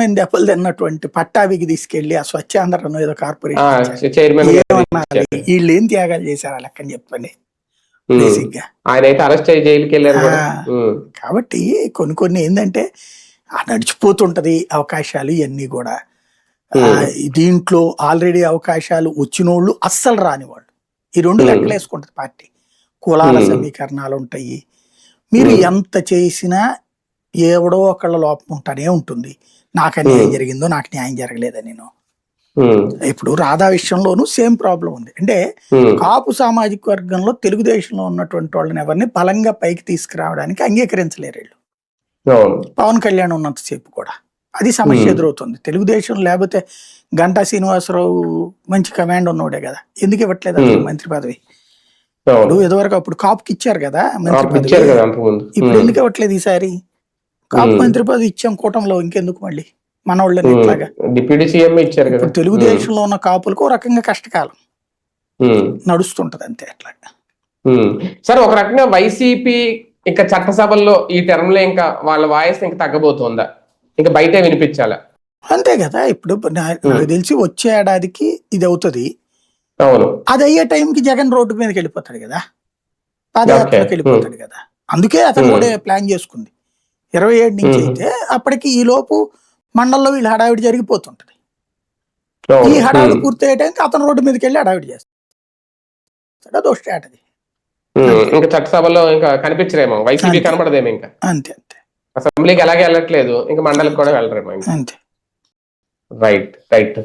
దారుణమైన దెబ్బలు తిన్నటువంటి పట్టాభికి తీసుకెళ్లి ఆ స్వచ్ఛాంధ్రను ఏదో కార్పొరేషన్ చైర్మన్ ఏమన్నా వీళ్ళు ఏం త్యాగాలు చేశారు ఆ లెక్కని చెప్పండి బేసిక్ గా. ఆయన అయితే అరెస్ట్ అయ్యి జైలుకి వెళ్ళారు. కాబట్టి కొన్ని ఏంటంటే నడిచిపోతుంటది అవకాశాలు ఇవన్నీ కూడా. దీంట్లో ఆల్రెడీ అవకాశాలు వచ్చినోళ్ళు అస్సలు రానివాళ్ళు ఈ రెండు లెక్కలు వేసుకుంటది పార్టీ. కులాల సమీకరణాలు ఉంటాయి, మీరు ఎంత చేసినా ఎవడో ఒకళ్ళ లోపం ఉంటానే ఉంటుంది. నాకు అన్యాయం జరిగిందో నాకు న్యాయం జరగలేదని నేను. ఇప్పుడు రాధా విషయంలోనూ సేమ్ ప్రాబ్లం ఉంది. అంటే కాపు సామాజిక వర్గంలో తెలుగుదేశంలో ఉన్నటువంటి వాళ్ళని ఎవరిని బలంగా పైకి తీసుకురావడానికి అంగీకరించలేరు వీళ్ళు. పవన్ కళ్యాణ్ ఉన్నంతసేపు కూడా అది సమస్య ఎదురవుతుంది. తెలుగుదేశం లేకపోతే గంటా శ్రీనివాసరావు మంచి కమాండ్ ఉన్నవాడే కదా, ఎందుకు ఇవ్వట్లేదు అతను మంత్రి పదవి? ఇప్పుడు ఇదివరకు అప్పుడు కాపుకి ఇచ్చారు కదా మంత్రి పదవి, ఇప్పుడు ఎందుకు ఇవ్వట్లేదు ఈసారి? కాపు మంత్రి పదవి ఇచ్చాం కూటమిలో, ఇంకెందుకు మళ్ళీ మన వాళ్ళని ఇట్లాగా? డిప్యూటీ సీఎం ఇచ్చారు కదా. తెలుగుదేశంలో ఉన్న కాపులకు రకంగా కష్టకాలం నడుస్తుంటది అంతే అట్లాగా. సార్, ఒక రకంగా వైసీపీ ఇంకా చట్టసభల్లో ఈ టర్మ్ లో ఇంకా వాళ్ళ వాయిస్ ఇంకా తగ్గబోతుందా? ఇంకా బయట వినిపించాలా? అంతే కదా. ఇప్పుడు నాకు తెలిసి వచ్చే ఏడాదికి ఇది అవుతుంది. అది అయ్యే టైంకి జగన్ రోడ్డు మీదకి వెళ్ళిపోతాడు కదా, పాదయాత్రకి వెళ్ళిపోతాడు కదా. అందుకే అతను కూడా ప్లాన్ చేసుకుంది 27 నుంచి. అయితే అప్పటికి ఈ లోపు మండలంలో వీళ్ళు హడావిడి జరిగిపోతుంటది. ఈ హడావిడి పూర్తి అయ్యే టైంకి అతను రోడ్డు మీదకి వెళ్ళి హడావిడి చేస్తాడు. అదో స్ట్రాటజీ. ఇంకా చట్టసభలో ఇంకా కనిపించరేమో, వైసీపీ కనబడదేమో ఇంకా. అంతే అంతే. అసెంబ్లీకి అలాగే వెళ్ళట్లేదు, ఇంకా మండలికి కూడా వెళ్ళరేమో. అంతే. Right right.